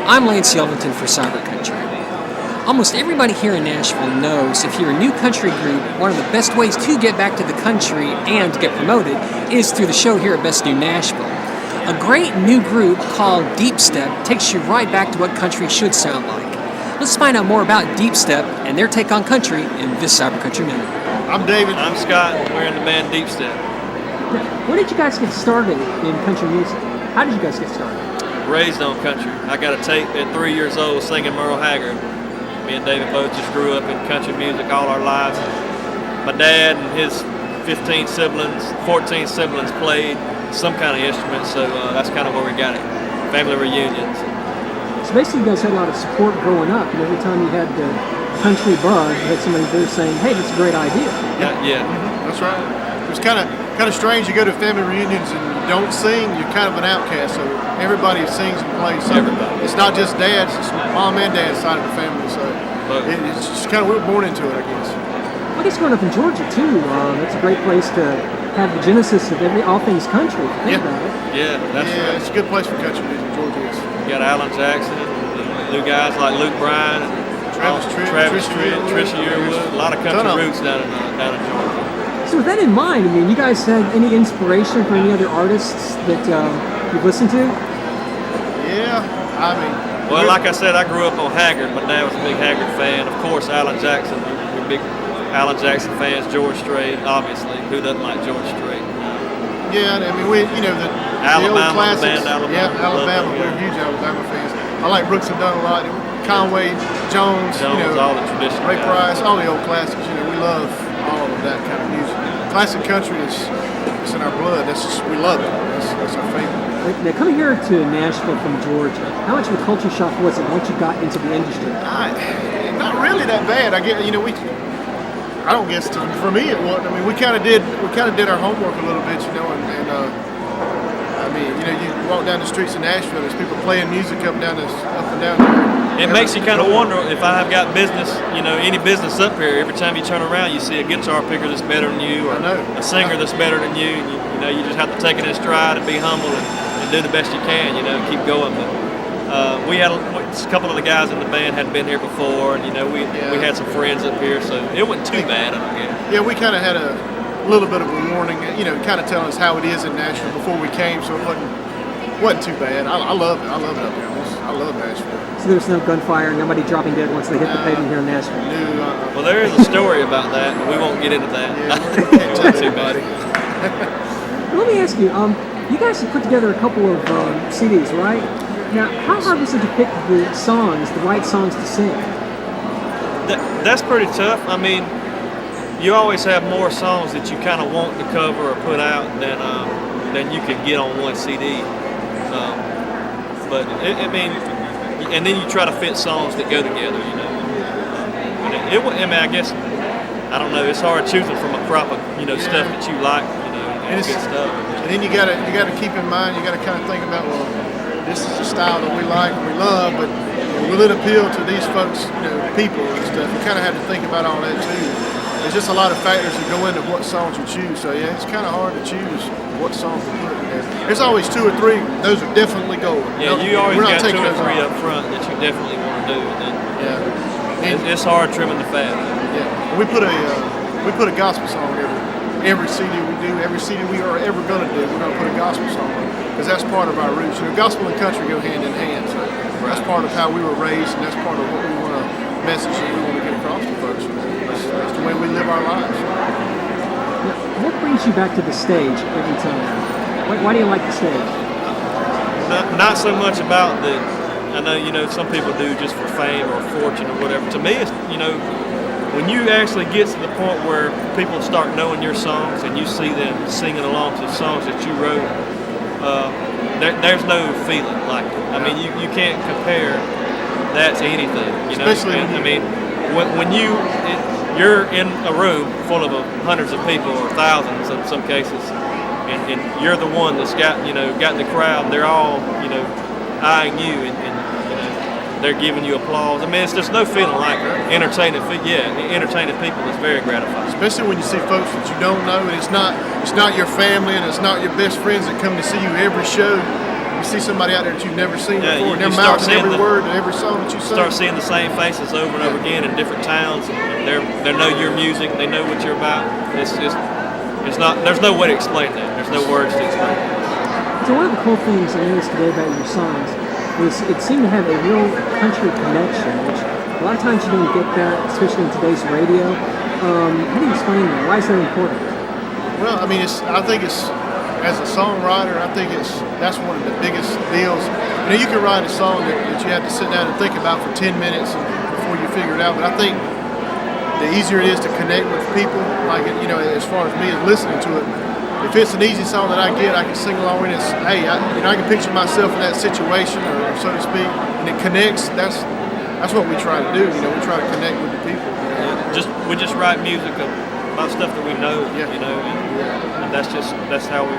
I'm Lance Yelvington for CyberCountry. Almost everybody here in Nashville knows if you're a new country group, one of the best ways to get back to the country and to get promoted is through the show here at Best New Nashville. A great new group called Deep Step takes you right back to what country should sound like. Let's find out more about Deep Step and their take on country in this CyberCountry Minute. I'm David. I'm Scott. We're in the band Deep Step. When did you guys get started in country music? How did you guys get started? Raised on country. I got a tape at 3 years old singing Merle Haggard. Me and David both just grew up in country music all our lives. My dad and his 14 siblings played some kind of instrument, so that's kind of where we got it. Family reunions. So basically you guys had a lot of support growing up, and every time you had the country buzz, you had somebody there saying, hey, that's a great idea. Yeah. That's right. It was kind of strange. You go to family reunions and you don't sing, you're kind of an outcast. So everybody sings and plays. So it's not just dads, it's mom and dad's side of the family. So it's just kind of, we were born into it, I guess. I guess growing up in Georgia too, it's a great place to have the genesis of all things country. Think about it. Yeah, that's right. It's a good place for country music. Georgia is. You got Alan Jackson, and new guys like Luke Bryan, and Travis Tritt, Trisha Yearwood, a lot of country roots down in Georgia. So with that in mind, I mean, you guys had any inspiration for any other artists that you've listened to? Yeah, I mean. Well, like I said, I grew up on Haggard. My dad was a big Haggard fan. Of course, Alan Jackson. We're big Alan Jackson fans. George Strait, obviously. Who doesn't like George Strait? Yeah, I mean, the Alabama, old classics. the band Alabama. Yeah, Alabama. We're huge Alabama fans. I like Brooks and Dunn a lot. Conway, Jones, all the traditional Ray Price, all the old classics. We love all of that kind of music. Classic country it's in our blood. We love it. That's our favorite. Now, coming here to Nashville from Georgia, how much of a culture shock was it once you got into the industry? Not really that bad. I don't guess for me it wasn't. I mean, we kind of did our homework a little bit, and I mean, you walk down the streets of Nashville, there's people playing music up and down there. It makes you kind of wonder if I have got business, any business up here. Every time you turn around, you see a guitar picker that's better than you, or a singer that's better than you. And you just have to take it in stride and be humble and do the best you can. Keep going. But we had a couple of the guys in the band had been here before, and we had some friends up here, so it wasn't too bad. I don't guess. Yeah, we kind of had a little bit of a warning, kind of telling us how it is in Nashville before we came, so it wasn't too bad. I love it. I love it up here. I love Nashville. So there's no gunfire, nobody dropping dead once they hit the pavement here in Nashville? No. Well, there is a story about that, but we won't get into that. Yeah, we can't tell too bad. Let me ask you, you guys have put together a couple of CDs, right? Now, how hard was it to pick the right songs to sing? That's pretty tough. I mean, you always have more songs that you kind of want to cover or put out than you can get on one CD. But and then you try to fit songs that go together. I guess I don't know. It's hard choosing from a crop of stuff that you like. And good stuff. And then you gotta keep in mind. You gotta kind of think about, well, this is the style that we like and we love, but will it appeal to these folks, people and stuff? You kind of have to think about all that too. There's just a lot of factors that go into what songs you choose. So yeah, it's kind of hard to choose what songs to put in there. There's always 2 or 3. Those are definitely gold. Yeah, you always got 2 or 3 up front that you definitely want to do. And then it's hard trimming the fat. Yeah, we put a gospel song every CD we do. Every CD we are ever going to do, we're going to put a gospel song on, because that's part of our roots. Gospel and country go hand in hand. So that's part of how we were raised, and that's part of what we want to message that we want to get across to folks. That's the way we live our lives. What brings you back to the stage every time? Why do you like the stage? Not so much about I know, some people do just for fame or fortune or whatever. To me, it's, when you actually get to the point where people start knowing your songs and you see them singing along to the songs that you wrote, there's no feeling like it. I mean, you can't compare that to anything. Especially when you're in a room full of hundreds of people or thousands in some cases, and you're the one that's got the crowd. They're all eyeing you and they're giving you applause. I mean, there's no feeling like entertaining. Entertaining people is very gratifying. Especially when you see folks that you don't know, and it's not your family and it's not your best friends that come to see you every show. you see somebody out there that you've never seen Yeah, before, and they're you start mouthing seeing every word and every song that you sing. Start seeing the same faces over and over again in different towns. And they know your music. They know what you're about. It's not. There's no way to explain that. There's no words to explain it. So one of the cool things I noticed today about your songs was it seemed to have a real country connection, which a lot of times you don't get that, especially in today's radio. How do you explain that? Why is that important? Well, I mean, I think it's as a songwriter, I think that's one of the biggest deals. You know, you can write a song that you have to sit down and think about for 10 minutes before you figure it out. But I think the easier it is to connect with people, like, you know, as far as me as listening to it. If it's an easy song that I get, I can sing along with it. Hey, I can picture myself in that situation, or so to speak, and it connects. That's what we try to do. You know, we try to connect with the people. We just write music about stuff that we know. Yeah. You know, and that's how we.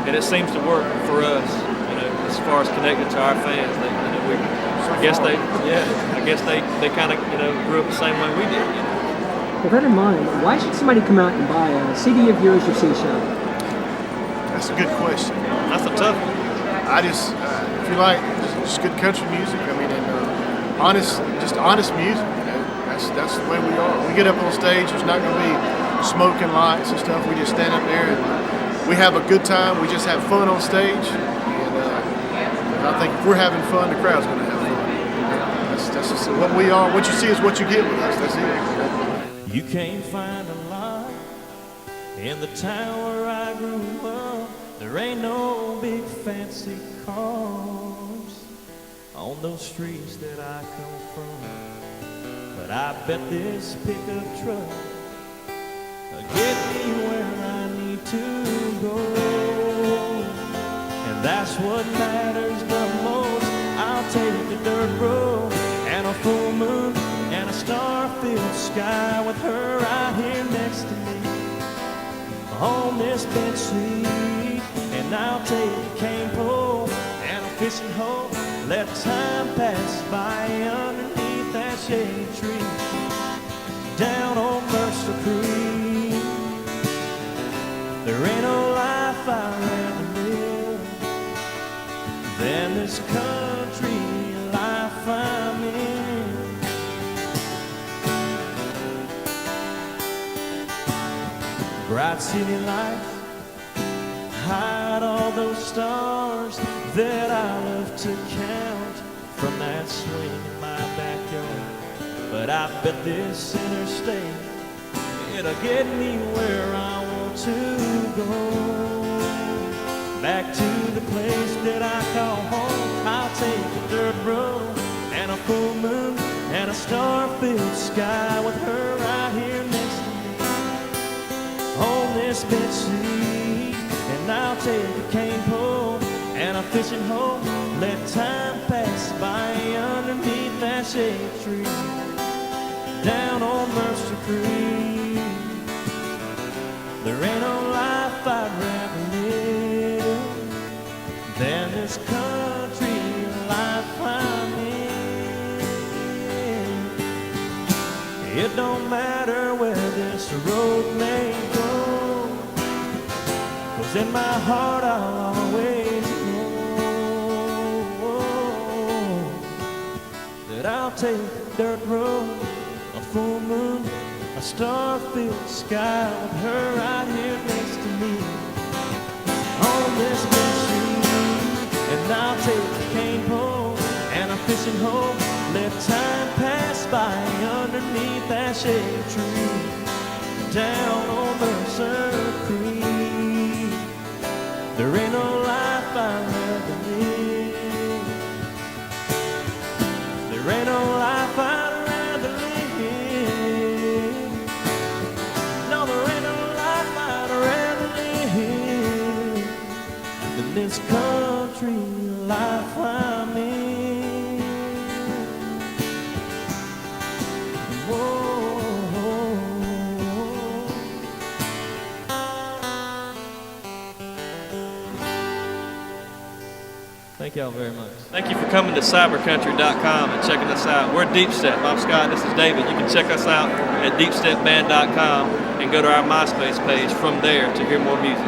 And it seems to work for us. You know, as far as connecting to our fans, I guess they kind of grew up the same way we did. You know? With that in mind, why should somebody come out and buy a CD of yours or see a show? That's a good question. That's a tough one. I just, if you like, just good country music. I mean, and honest music. You know, that's the way we are. We get up on stage. There's not going to be smoking lights and stuff. We just stand up there and we have a good time. We just have fun on stage. And I think if we're having fun, the crowd's going to have fun. That's just what we are. What you see is what you get with us. That's it. You can't find a lot in the town where I grew up. There ain't no big fancy cars on those streets that I come from. But I bet this pickup truck will get me where I need to go. And that's what matters the most. I'll take the dirt road and a full moon and a star-filled sky with her right here next to me on this bench seat. And I'll take a cane pole and a fishing hole, let time pass by underneath that shade tree down on Mercer Creek. There ain't no life I'd rather live than this country life I'm in. Bright city lights hide all those stars that I love to count from that swing in my backyard. But I bet this interstate, it'll get me where I want to go. Back to the place that I call home. I'll take a dirt road and a full moon and a star-filled sky with her right here next to me on this bench seat. And I'll take a cane pole and a fishing hole, let time pass by underneath that shade tree down on Mercer Creek. There ain't no life I'd rather live than this country life I'm in. It don't matter where this road may go, 'cause in my heart I'll always know that I'll take a dirt road, a full moon, a star-filled sky with her right here next to me on this bench street. And I'll take a cane pole and a fishing hole, let time pass by underneath that shade tree down on Mercer Creek. There ain't no life I'd rather live. There ain't no life I'd rather live. No, there ain't no life I'd rather live than this country life I'm in. Whoa. Thank y'all very much. Thank you for coming to CyberCountry.com and checking us out. We're Deep Step. I'm Scott. This is David. You can check us out at DeepStepBand.com and go to our MySpace page from there to hear more music.